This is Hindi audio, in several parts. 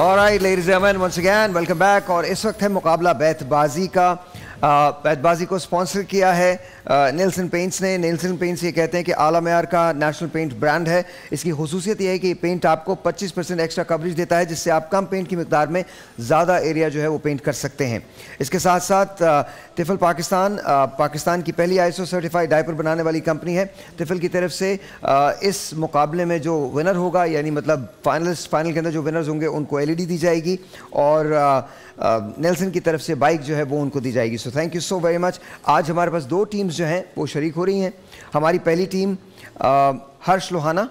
Alright ladies and gentleman, once again welcome back. और इस वक्त है मुकाबला बैतबाजी का। बैतबाजी को स्पॉन्सर किया है नेल्सन पेंट्स ने। नेल्सन पेंट्स ये कहते हैं कि आला मेयार का नेशनल पेंट ब्रांड है। इसकी खुसूसियत ये है कि ये पेंट आपको 25% एक्स्ट्रा कवरेज देता है, जिससे आप कम पेंट की मिकदार में ज़्यादा एरिया जो है वो पेंट कर सकते हैं। इसके साथ साथ तिफल पाकिस्तान की पहली ISO सर्टिफाइड डायपर बनाने वाली कंपनी है। तिफल की तरफ से इस मुकाबले में जो विनर होगा, यानी मतलब फाइनल के अंदर जो विनर्स होंगे उनको LED दी जाएगी और नेल्सन की तरफ से बाइक जो है वो उनको दी जाएगी। So thank you so very much. आज हमारे पास 2 टीम्स जो हैं वो शरीक हो रही हैं। हमारी पहली टीम हर्ष लोहाना,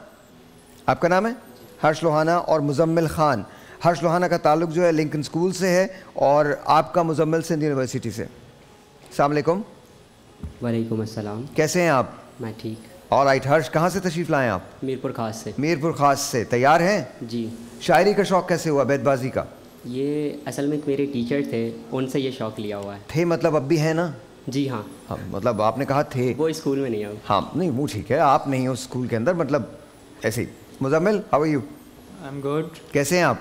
आपका नाम है हर्ष लोहाना, और मुजम्मिल खान। हर्ष लोहाना का ताल्लुक जो है लिंकन स्कूल से है और आपका मुजम्मिल सिंध यूनिवर्सिटी से। अस्सलाम वालेकुम। वालेकुम अस्सलाम। कैसे हैं आप? मैं ठीक। ऑलराइट हर्ष, कहाँ से तशरीफ़ लाएँ आप? मीरपुर खास से। मीरपुर खास से। तैयार हैं? जी। शायरी का शौक़ कैसे हुआ, बैतबाजी का? ये असल में मेरे टीचर थे, उनसे ये शौक़ लिया हुआ है। थे मतलब अब भी है ना? जी हाँ। हाँ मतलब आपने कहा थे, वो स्कूल में नहीं अब। हाँ नहीं वो ठीक है, आप नहीं हो स्कूल के अंदर, मतलब ऐसे ही। Muzammil, how are you? I am good. कैसे हैं आप?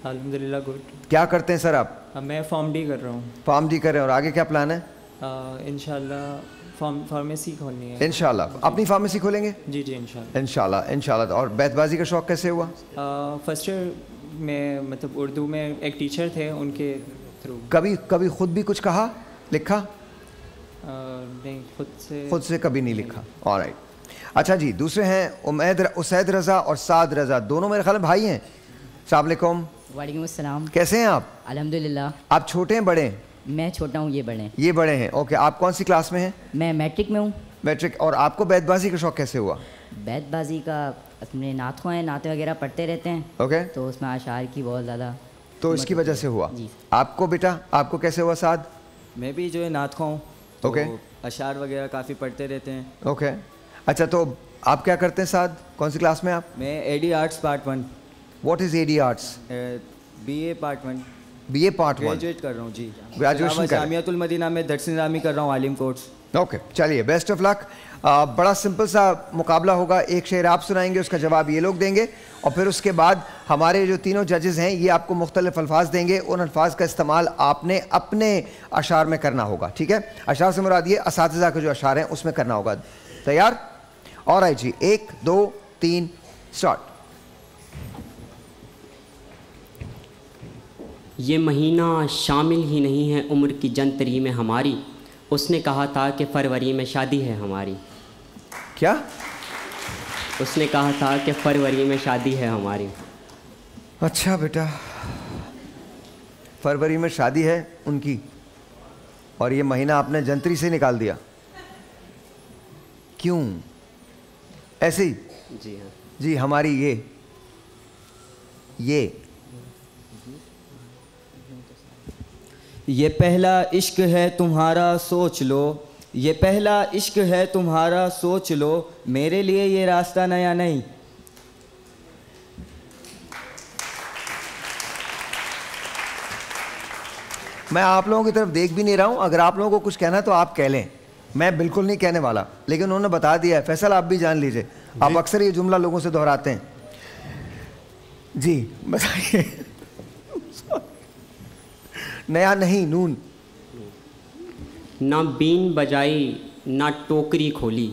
अल्हम्दुलिल्लाह गुड। क्या करते हैं सर आप? मैं फॉर्म डी कर रहा हूँ। फॉर्म डी कर रहे हैं, और आगे क्या प्लान है? इंशाल्लाह फार्मेसी खोलनी है। इंशाल्लाह अपनी फार्मेसी खोलेंगे? जी जी इंशाल्लाह। इंशाल्लाह। और बैतबाजी का शौक़ कैसे हुआ? फर्स्ट ईयर में मतलब उर्दू में एक टीचर थे, उनके थ्रू। कभी खुद भी कुछ कहा, लिखा? नहीं, खुद से कभी नहीं लिखा। ऑलराइट। अच्छा जी, दूसरे हैं उसैद रज़ा और साद रज़ा, दोनों मेरे ख्याल में भाई हैं। अस्सलाम वालेकुम। वालेकुम अस्सलाम। कैसे हैं आप? अल्हम्दुलिल्लाह। आप छोटे हैं बड़े हैं? मैं छोटा हूँ, ये बड़े हैं। ये बड़े हैं, ओके। आप कौन सी क्लास में हैं? मैं मैट्रिक में हूँ। मैट्रिक। और आपको बैतबाजी का शौक़ कैसे हुआ? बैतबाजी का अपने नात वगैरह पढ़ते रहते हैं, ओके। तो उसमें अशार की बहुत ज़्यादा, तो इसकी वजह से हुआ। जी। आपको बेटा, आपको कैसे हुआ साद? मैं भी जो है नात ख़्वाह हूँ, तो ओके। अशार वगैरह काफ़ी पढ़ते रहते हैं। ओके। अच्छा, तो आप क्या करते हैं साद? कौन सी क्लास में आप? मैं AD arts part 1। What is AD arts? BA part 1। BA part 1। Graduate कर रहा हूँ जी। ग्रेजुएशन कर। जामियातुल मदीना में दर्स निज़ामी कर रहा हूँ, आलिम कोर्स। ओके, चलिए बेस्ट ऑफ लक। बड़ा सिंपल सा मुकाबला होगा। एक शेर आप सुनाएंगे, उसका जवाब ये लोग देंगे, और फिर उसके बाद हमारे जो तीनों जजेस हैं ये आपको मुख्तलिफ अल्फाज देंगे। उन अल्फाज का इस्तेमाल आपने अपने अशार में करना होगा, ठीक है? अशार से मुराद ये असातिज़ा के जो अशार हैं उसमें करना होगा। तैयार? ऑलराइट जी, 1 2 3 स्टार्ट। ये महीना शामिल ही नहीं है उम्र की जंतरी में हमारी, उसने कहा था कि फरवरी में शादी है हमारी। क्या? उसने कहा था कि फरवरी में शादी है हमारी। अच्छा बेटा, फरवरी में शादी है उनकी, और ये महीना आपने जंतरी से निकाल दिया, क्यों? ऐसे ही? जी हाँ जी। हमारी ये पहला इश्क है तुम्हारा सोच लो, ये पहला इश्क है तुम्हारा सोच लो, मेरे लिए ये रास्ता नया नहीं। मैं आप लोगों की तरफ देख भी नहीं रहा हूं। अगर आप लोगों को कुछ कहना है तो आप कह लें, मैं बिल्कुल नहीं कहने वाला, लेकिन उन्होंने बता दिया है। फैसल आप भी जान लीजिए, आप अक्सर ये जुमला लोगों से दोहराते हैं। जी बताइए। नया नहीं, नून। ना बीन बजाई ना टोकरी खोली,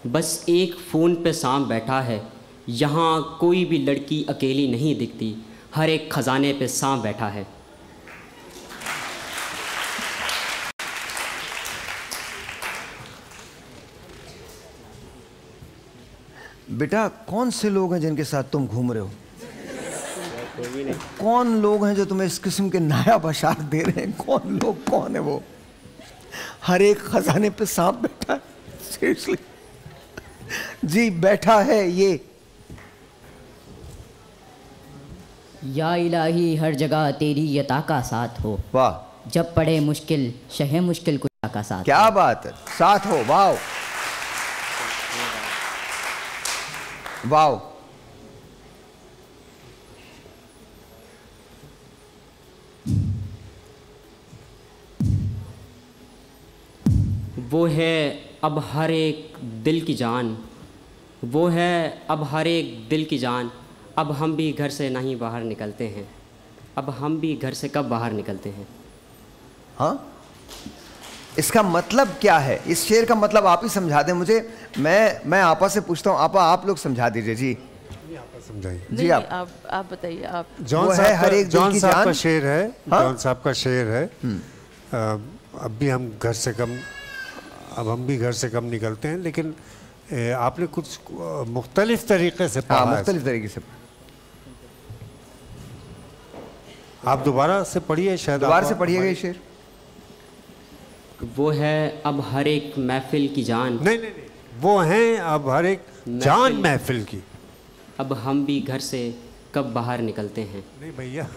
बस एक फ़ोन पे सांप बैठा है, यहाँ कोई भी लड़की अकेली नहीं दिखती, हर एक ख़जाने पे सांप बैठा है। बेटा, कौन से लोग हैं जिनके साथ तुम घूम रहे हो? कौन लोग हैं जो तुम्हें इस किस्म के नायाब अशार दे रहे हैं? कौन है वो? हर एक खजाने पे सांप बैठा है। सीरियसली जी, बैठा है ये। या इलाही हर जगह तेरी यता का साथ हो, वाह। जब पड़े मुश्किल शहे मुश्किल कुशा का साथ। क्या बात है, साथ हो। वाह वाह। वो है अब हर एक दिल की जान, वो है अब हर एक दिल की जान, अब हम भी घर से नहीं बाहर निकलते हैं। अब हम भी घर से कब बाहर निकलते हैं। हाँ, इसका मतलब क्या है? इस शेर का मतलब आप ही समझा दें मुझे। मैं आपा से पूछता हूँ, आपा आप लोग समझा दीजिए जी। समझाइए जी आप बताइए। आप जॉन साहब का शेर है। हाँ? जॉन साहब का शेर है। अब भी हम घर से कम निकलते हैं, लेकिन आपने कुछ मुख्तलिफ तरीके से पढ़ा। मुख्तलिफ तरीके से। आप दोबारा से पढ़िए, शायद दोबारा से पढ़िएगा ये शेर। वो है अब हर एक महफिल की जान। नहीं, वो हैं अब हर एक जान महफिल की। अब हम भी घर से कब बाहर निकलते हैं। नहीं भैया,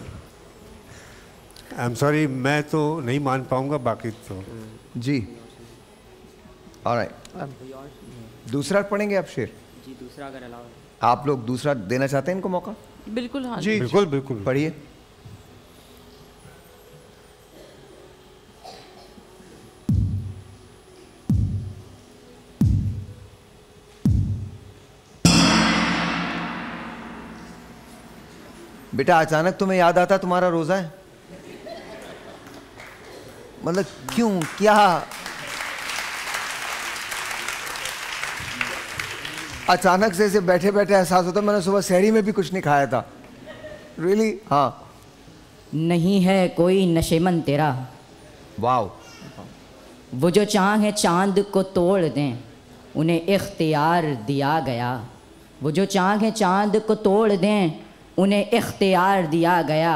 आई एम सॉरी, मैं तो नहीं मान पाऊंगा, बाकी तो जी। ऑलराइट, दूसरा पढ़ेंगे आप शेर? जी, दूसरा अगर अलावा आप लोग दूसरा देना चाहते हैं इनको मौका? बिल्कुल। हाँ जी, बिल्कुल पढ़िए। बेटा, अचानक तुम्हें याद आता तुम्हारा रोजा है? मतलब क्यों, क्या? अचानक से बैठे बैठे एहसास होता मैंने सुबह सहरी में भी कुछ नहीं खाया था। रियली? हाँ। नहीं है कोई नशेमन तेरा, वाव। वो जो चाहे चांद को तोड़ दें, उन्हें इख्तियार दिया गया। वो जो चाहे चांद को तोड़ दें, उन्हें इख्तियार दिया गया।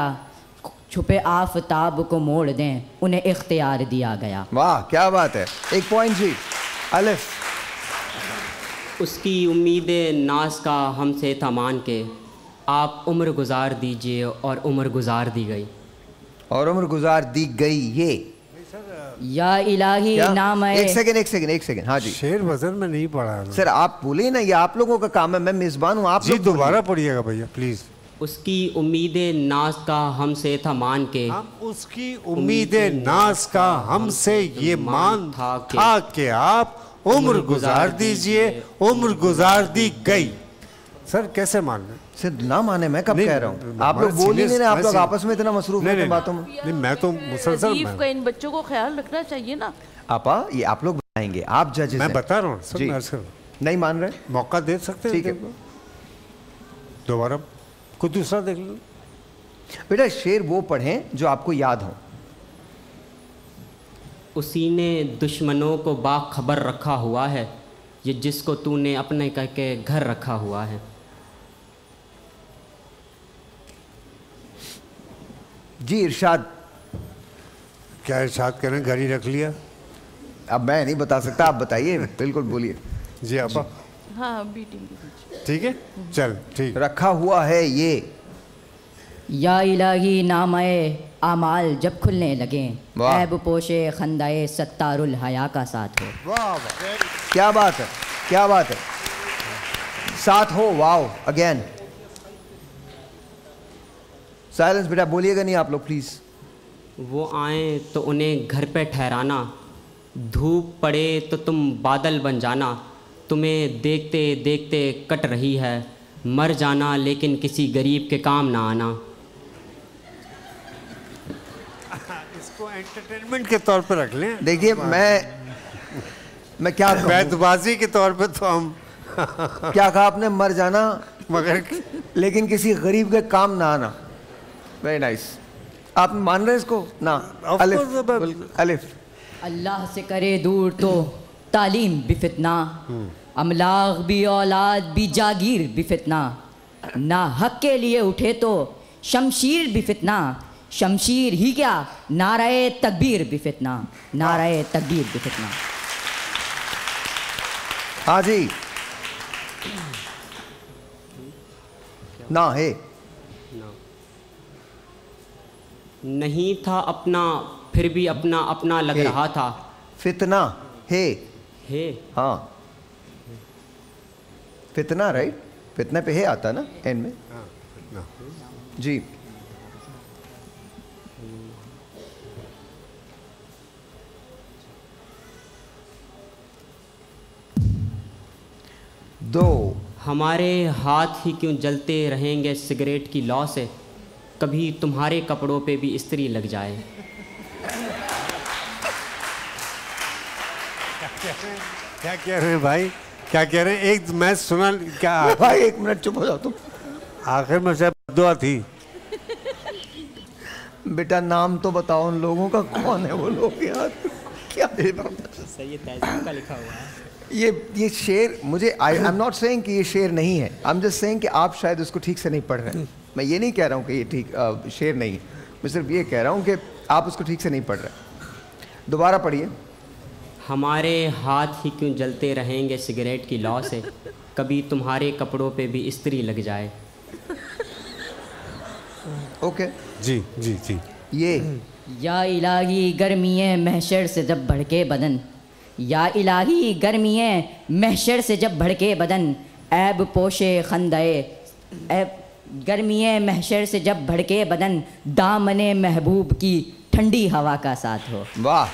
छुपे आफताब को मोड़ दें, उन्हें इख्तियार दिया गया। वाह, क्या बात है। 1 पॉइंट जी। अलिफ। उसकी उम्मीदें नाज का हमसे था मान के, आप उम्र गुजार दीजिए और उम्र गुजार दी गई। और उम्र गुजार दी गई। ये या इलाही नाम है। एक सेकंड। हाँ जी, शेर वजन में नहीं पढ़ा सर, आप बोलिए ना, ये आप लोगों का काम है, मैं मेजबान हूँ। आप जी दोबारा पढ़िएगा भैया प्लीज। उसकी उम्मीदें नाज का हमसे था मान के, हम उसकी उम्मीदें नाज का हमसे ये मान था कि आप उम्र गुजार दीजिए, उम्र गुजार दी गई। सर कैसे मानना? सर ना माने, मैं कब कह रहा हूँ? आप लोग बोल ही नहीं रहे, आप लोग आपस में इतना मसरूफ हैं बातों में। नहीं, मैं तो मुसलसल का इन बच्चों को ख्याल रखना चाहिए ना। आपा, ये आप लोग बताएंगे, आप जजेस मैं हैं। बता रहा हूँ। नहीं मान रहे, मौका दे सकते हैं? ठीक है। दोबारा कोई दूसरा देख लो। बेटा, शेर वो पढ़ें जो आपको याद हो। उसी ने दुश्मनों को बाखबर रखा हुआ है, ये जिसको तूने अपने कह के घर रखा हुआ है। जी इरशाद। क्या इरशाद करें, घर ही रख लिया? अब मैं नहीं बता सकता, आप बताइए, बिल्कुल बोलिए। जी आपा। हाँ, बीटिंग। ठीक है, चल ठीक। रखा हुआ है ये। या इलाही नामाए आमाल जब खुलने लगे, ऐब पोशे खंदाए सत्तारुल हया का साथ हो। वाह, क्या बात है, क्या बात है। साथ हो, वाओ। Again silence. बेटा बोलिएगा नहीं आप लोग प्लीज। वो आए तो उन्हें घर पे ठहराना, धूप पड़े तो तुम बादल बन जाना। तुम्हें देखते देखते कट रही है, मर जाना लेकिन किसी गरीब के काम ना आना। इसको एंटरटेनमेंट के तौर पर रख लें। देखिए, मैं क्या कहूं? बैतबाजी के तौर पे तो हम क्या कहा आपने? मर जाना मगर लेकिन किसी गरीब के काम ना आना। Very nice. आप मान रहे हैं इसको ना? अलिफ। अलिफ। अल्लाह से करे दूर तो तालीम भी फितना, अमलाग भी औलाद भी जागीर भी फितना। ना हक के लिए उठे तो शमशीर भी फितना, शमशीर ही क्या नाराए तकबीर भी फितना, नाराए तकबीर भी फितना। हाँ जी। ना है, नहीं था अपना फिर भी अपना अपना लग रहा था। फितना है। हाँ, फितना, राइट? फितना पे है आता ना एंड में। जी। दो। हमारे हाथ ही क्यों जलते रहेंगे सिगरेट की लौ से, कभी तुम्हारे कपड़ों पे भी इस्त्री लग जाए। क्या कह रहे हैं भाई, क्या कह रहे हैं? एक मैं सुना क्या भाई, एक मिनट चुप हो जाओ तुम। आखिर में शायद दुआ थी। बेटा नाम तो बताओ उन लोगों का, कौन है वो लोग यार? क्या सही है, तहजीब का लिखा हुआ है। ये शेर मुझे, आई एम नॉट सेइंग कि ये शेर नहीं है, आई एम जस्ट सेइंग कि आप शायद उसको ठीक से नहीं पढ़ रहे हैं। मैं ये नहीं कह रहा हूँ कि ये ठीक शेर नहीं है, मैं सिर्फ ये कह रहा हूँ कि आप उसको ठीक से नहीं पढ़ रहे। दोबारा पढ़िए। हमारे हाथ ही क्यों जलते रहेंगे सिगरेट की लौ से, कभी तुम्हारे कपड़ों पे भी इस्त्री लग जाए। ओके जी जी जी। ये या इलाही गर्मियाँ महशर से जब भड़के बदन, या इलाही गर्मियाँ महशर से जब भड़के बदन, ऐब पोशे खंदए, ऐब गर्मियाँ महशर से जब भड़के बदन, दामने महबूब की ठंडी हवा का साथ हो। वाह,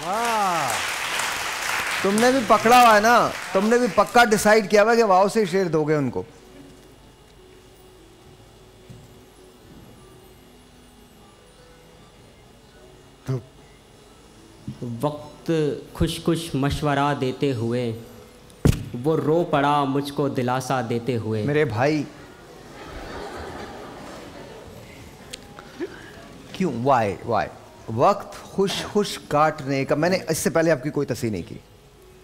तुमने भी पकड़ा हुआ है ना, तुमने भी पक्का डिसाइड किया हुआ कि वाव से शेर दोगे उनको। वक्त खुश खुश मशवरा देते हुए, वो रो पड़ा मुझको दिलासा देते हुए। मेरे भाई क्यों, वाई वाई? वक्त खुश खुश काटने का, मैंने इससे पहले आपकी कोई तस्वीर नहीं की,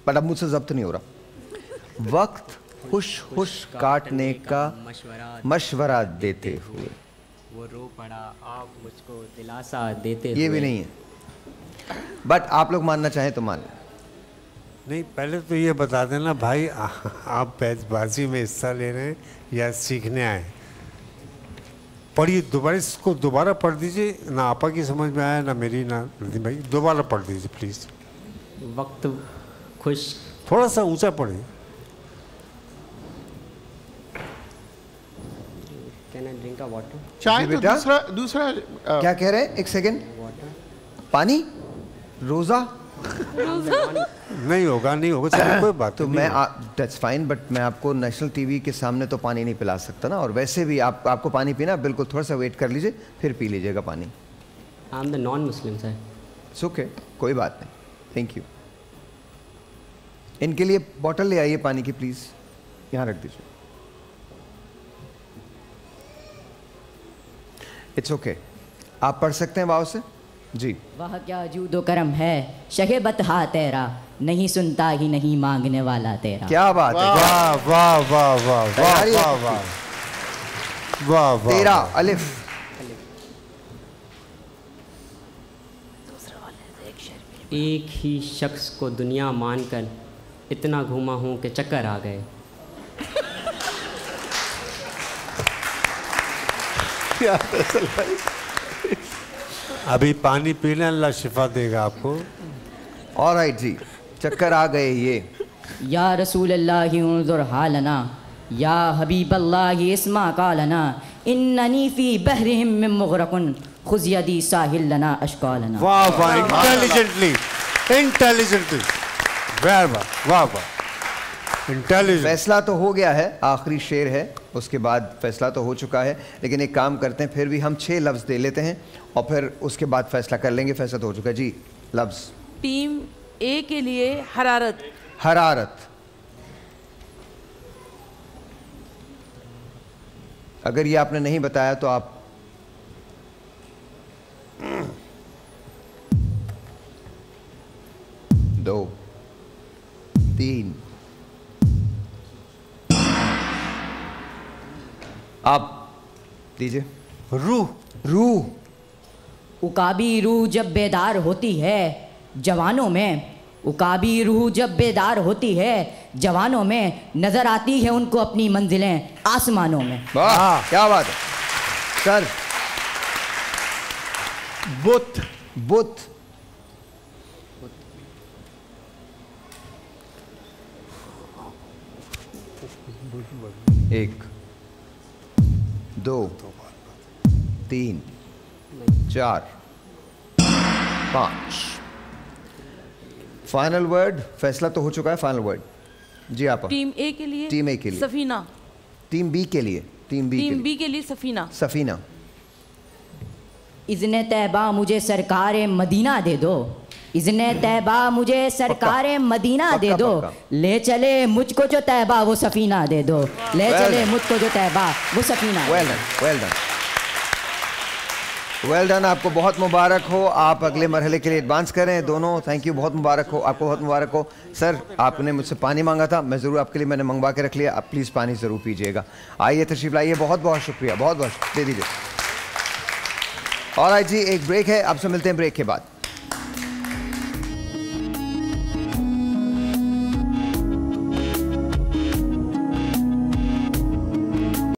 बट अब मुझसे जब्त नहीं हो रहा। वक्त खुश खुश काटने का मशवरा देते हुए, वो रो पड़ा आप मुझको दिलासा देते हुए। ये भी नहीं है, बट आप लोग मानना चाहें तो मान लें। नहीं, पहले तो ये बता देना भाई, आप बैचबाजी में हिस्सा ले रहे हैं या सीखने आए? पढ़िए दोबारा, इसको दोबारा पढ़ दीजिए। ना आपा की समझ में आया, ना मेरी, ना नदीम भाई। दोबारा पढ़ दीजिए प्लीज़। वक्त खुश, थोड़ा सा ऊंचा पढ़िए। Can I drink a water? चाहे जी तो बेटा। दूसरा क्या कह रहे हैं? एक सेकेंड। पानी, रोजा नहीं होगा, नहीं होगा, चलिए कोई बात तो नहीं। मैं दैट्स फाइन, बट मैं आपको नेशनल टीवी के सामने तो पानी नहीं पिला सकता ना। और वैसे भी आपको पानी पीना, बिल्कुल थोड़ा सा वेट कर लीजिए, फिर पी लीजिएगा पानी। I am the non Muslim sir. It's okay, कोई बात नहीं, थैंक यू। इनके लिए बॉटल ले आइए पानी की प्लीज़, यहाँ रख दीजिए। इट्स ओके, आप पढ़ सकते हैं वाव से जी। वह क्या जूदो करम है शहे बतहा तेरा, नहीं सुनता ही नहीं मांगने वाला तेरा। क्या बात है, वाह वाह वाह वाह वाह तैयारी है वाह आपकी? वाह वाह। तेरा अलिफ। एक ही शख्स को दुनिया मानकर इतना घूमा हूँ कि चक्कर आ गए। अभी पानी पीना, अल्लाह शिफा देगा आपको। ऑलराइट जी, चक्कर आ गए ये। या रसूल अल्लाह उन्जुर हालना, या हबीब अल्लाह इस्मा कालना, इन्ननी फी बहरिहिम मिन मुगरकुन, खुज़ यदी साहिल लना अशकालना। वाह वाह, इंटेलिजेंटली, इंटेलिजेंटली, वाह वाह वाह वाह, इंटेलिजेंट। फैसला तो हो गया है, आखिरी शेर है, उसके बाद फैसला तो हो चुका है। लेकिन एक काम करते हैं, फिर भी हम 6 लफ्ज़ दे लेते हैं और फिर उसके बाद फैसला कर लेंगे। फैसला तो हो चुका है जी। लफ्ज़ टीम ए के लिए हरारत, हरारत। अगर ये आपने नहीं बताया तो आप दो, तीन, आप दीजिए। रूह, रूह। उकाबी रूह जब बेदार होती है जवानों में, उकाबी रूह जब बेदार होती है जवानों में, नजर आती है उनको अपनी मंजिलें आसमानों में। वाह, क्या बात है सर। बुत, बुत। एक, दो, तीन, चार, पांच। फाइनल वर्ड, फैसला तो हो चुका है। फाइनल वर्ड जी आप। टीम ए के लिए टीम ए के लिए। सफीना, टीम बी के लिए, टीम बी टीम बी के लिए सफीना, सफीना। इज़्ने तैबा मुझे सरकारे मदीना दे दो, इज़्ने तैबा मुझे सरकारे मदीना दे दो, ले चले मुझको जो तैबा वो सफीना दे दो, ले चले मुझको जो तैबा वो Safina. Well done. Well done, आपको बहुत मुबारक हो। आप अगले मरहले के लिए एडवांस करें दोनों। थैंक यू, बहुत मुबारक हो आपको, बहुत मुबारक हो। सर आपने मुझसे पानी मांगा था, मैं ज़रूर आपके लिए मैंने मंगवा के रख लिया। आप प्लीज़ पानी ज़रूर पीजिएगा। आइए तशरीफ़ लाइए, बहुत बहुत शुक्रिया, बहुत बहुत दे दीजिए। और आज जी एक ब्रेक है, आपसे मिलते हैं ब्रेक के बाद।